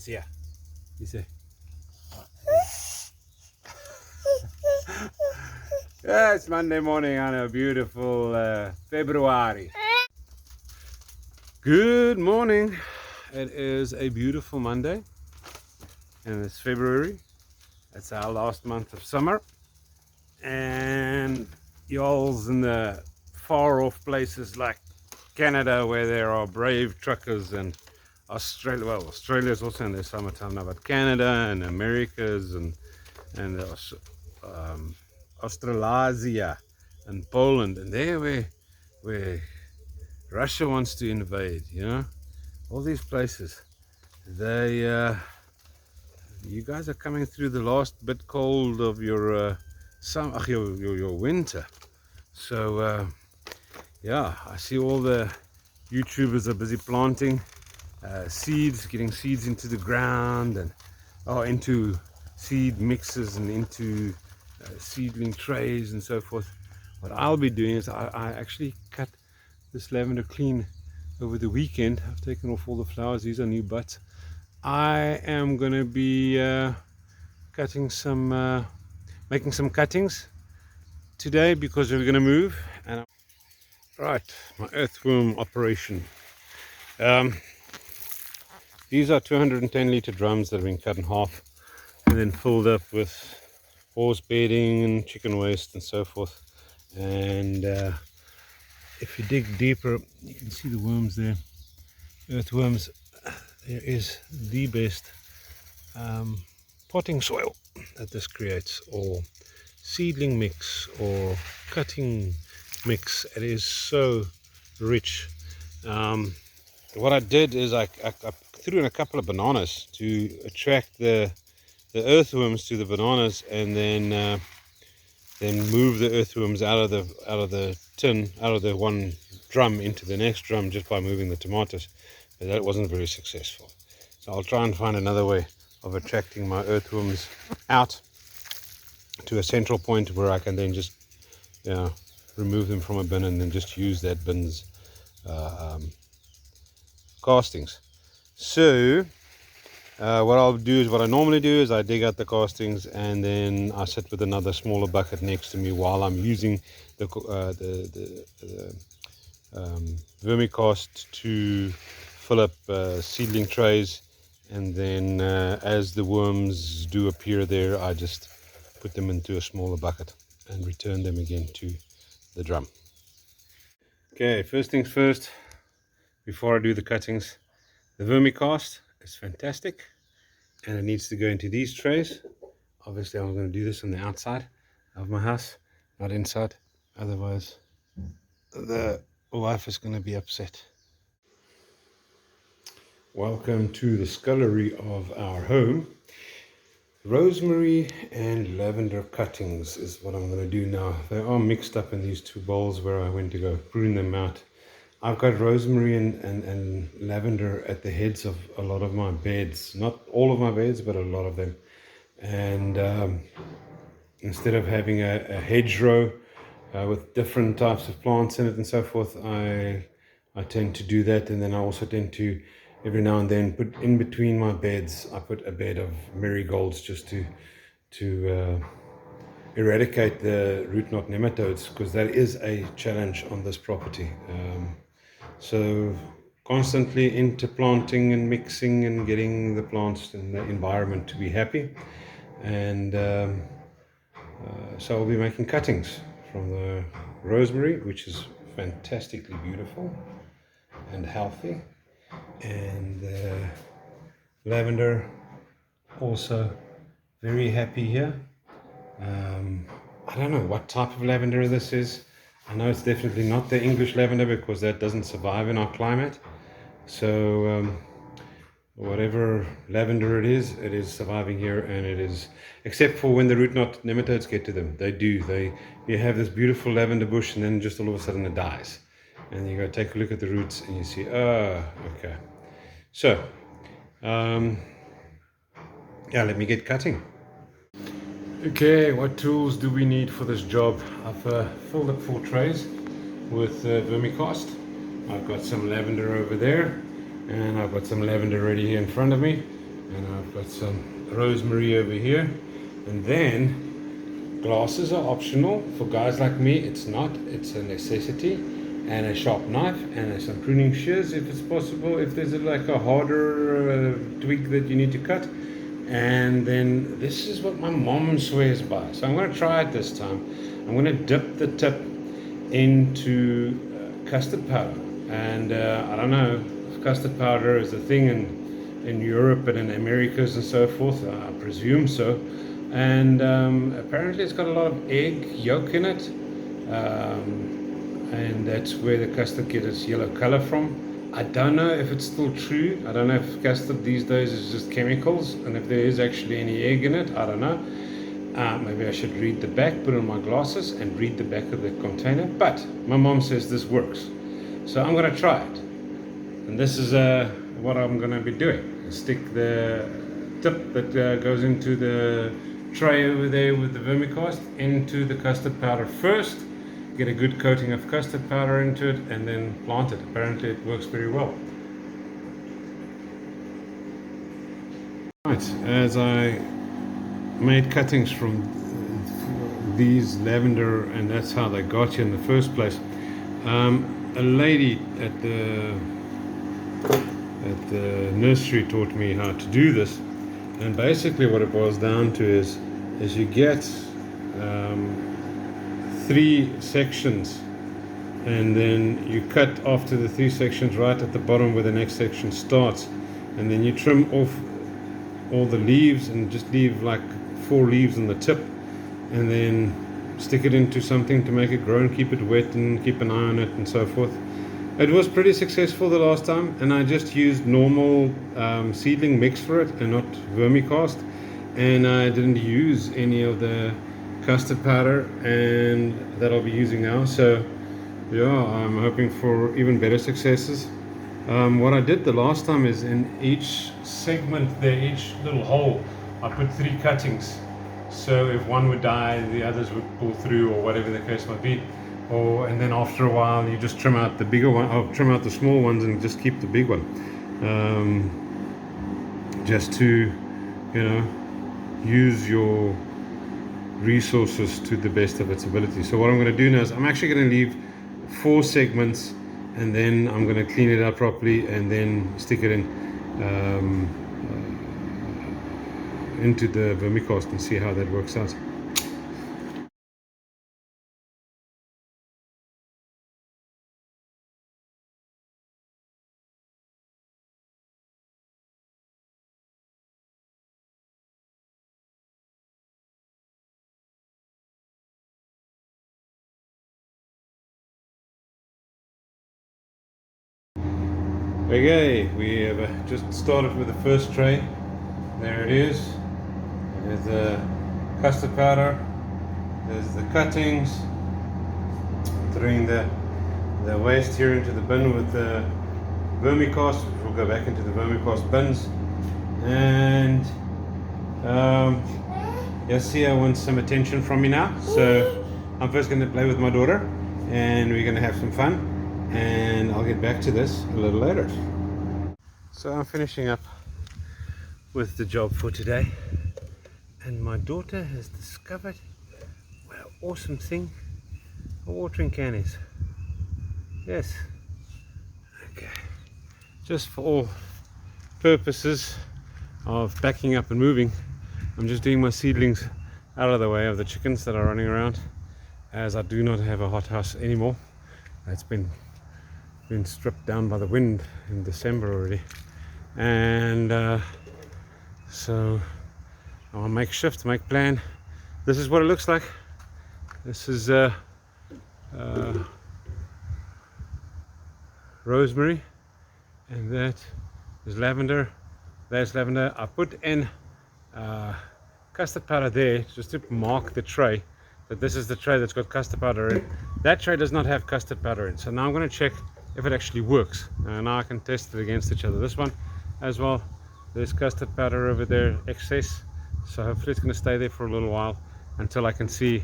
Justus, yeah. You say. Yeah, it's Monday morning on a beautiful February. Good morning. It is a beautiful Monday and it's February. It's our last month of summer. And y'all's in the far off places like Canada where there are brave truckers, and Australia. Well, Australia's also in their summertime now, but Canada and Americas and um, Australasia and Poland, and there where Russia wants to invade, all these places. They you guys are coming through the last bit cold of your your winter. So yeah, I see all the YouTubers are busy planting seeds, getting seeds into the ground, and into seed mixes and into seedling trays and so forth. What I'll be doing is I actually cut this lavender clean over the weekend. I've taken off all the flowers. These are new buds. I am going to be cutting some, making some cuttings today because we're going to move. And right, my earthworm operation. These are 210 litre drums that have been cut in half and then filled up with horse bedding and chicken waste and so forth. And if you dig deeper, you can see the worms there. Earthworms. There is the best potting soil that this creates, or seedling mix, or cutting mix. It is so rich. What I did is I threw in a couple of bananas to attract the earthworms to the bananas, and then move the earthworms out of the tin, out of the one drum into the next drum, just by moving the tomatoes. But that wasn't very successful. So I'll try and find another way of attracting my earthworms out to a central point where I can then just remove them from a bin and then just use that bin's castings. So what I'll do is, what I normally do is I dig out the castings and then I sit with another smaller bucket next to me while I'm using the vermicast to fill up seedling trays, and then as the worms do appear there, I just put them into a smaller bucket and return them again to the drum. Okay, first things first, before I do the cuttings, the vermicast is fantastic and it needs to go into these trays. Obviously I'm going to do this on the outside of my house, not inside, otherwise the wife is going to be upset. Welcome to the scullery of our home. Rosemary and lavender cuttings is what I'm going to do now. They are mixed up in these two bowls where I went to go prune them out. I've got rosemary and lavender at the heads of a lot of my beds. Not all of my beds, but a lot of them. And instead of having a hedgerow with different types of plants in it and so forth, I tend to do that. And then I also tend to, every now and then, put in between my beds, I put a bed of marigolds just to eradicate the root knot nematodes, because that is a challenge on this property. So constantly interplanting and mixing and getting the plants and the environment to be happy. And so I'll be making cuttings from the rosemary, which is fantastically beautiful and healthy, and the lavender, also very happy here. I don't know what type of lavender this is. I know it's definitely not the English lavender, because that doesn't survive in our climate. So whatever lavender it is surviving here, and it is, except for when the root knot nematodes get to them. You have this beautiful lavender bush, and then just all of a sudden it dies, and you go take a look at the roots and you see, okay. So yeah, let me get cutting. Okay, what tools do we need for this job? I've filled up 4 trays with vermicast. I've got some lavender over there, and I've got some lavender ready here in front of me, and I've got some rosemary over here, and then glasses are optional for guys like me. It's not, it's a necessity, and a sharp knife and some pruning shears if it's possible, if there's like a harder twig that you need to cut. And then this is what my mom swears by, so I'm going to try it this time. I'm going to dip the tip into custard powder, and I don't know if custard powder is a thing in Europe and in Americas and so forth. I presume so. And apparently it's got a lot of egg yolk in it, and that's where the custard gets its yellow color from. I don't know if it's still true. I don't know if custard these days is just chemicals, and if there is actually any egg in it, I don't know. Maybe I should read the back, put on my glasses and read the back of the container, but my mom says this works, so I'm going to try it. And this is what I'm going to be doing. Stick the tip that goes into the tray over there with the vermicast into the custard powder first, get a good coating of custard powder into it, and then plant it. Apparently it works very well. Right, as I made cuttings from these lavender, and that's how they got you in the first place. A lady at the nursery taught me how to do this, and basically what it boils down to is you get 3 sections, and then you cut after the 3 sections right at the bottom where the next section starts, and then you trim off all the leaves and just leave like 4 leaves on the tip, and then stick it into something to make it grow and keep it wet and keep an eye on it and so forth. It was pretty successful the last time, and I just used normal seedling mix for it and not vermicast, and I didn't use any of the custard powder and that I'll be using now. So yeah, I'm hoping for even better successes. What I did the last time is in each segment there, each little hole, I put 3 cuttings, so if one would die the others would pull through, or whatever the case might be. And then after a while you just trim out the bigger one, or trim out the small ones and just keep the big one, just to, you know, use your resources to the best of its ability. So what I'm going to do now is I'm actually going to leave 4 segments, and then I'm going to clean it out properly and then stick it in into the vermicast and see how that works out. Okay, we have just started with the first tray. There it is. There's the custard powder. There's the cuttings. Throwing the waste here into the bin with the vermicast, which will go back into the vermicast bins. And Yasia wants some attention from me now, so I'm first going to play with my daughter, and we're going to have some fun, and I'll get back to this a little later. So I'm finishing up with the job for today, and my daughter has discovered what an awesome thing a watering can is. Yes, okay, just for all purposes of backing up and moving, I'm just doing my seedlings out of the way of the chickens that are running around, as I do not have a hothouse anymore. It's been stripped down by the wind in December already, and so I'll make shift, make plan. This is what it looks like. This is rosemary, and that is lavender. There's lavender. I put in custard powder there just to mark the tray that this is the tray that's got custard powder in. That tray does not have custard powder in, so now I'm going to check if it actually works, and now I can test it against each other. This one as well, there's custard powder over there, excess, so hopefully it's going to stay there for a little while until I can see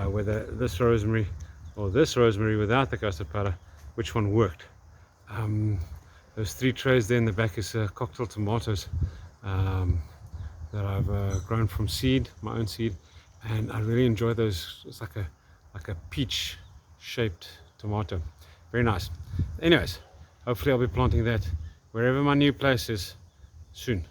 whether this rosemary or this rosemary without the custard powder, which one worked. Those 3 trays there in the back is cocktail tomatoes. um, that I've grown from seed, my own seed, and I really enjoy those. It's like a peach shaped tomato, very nice. Anyways, hopefully I'll be planting that wherever my new place is soon.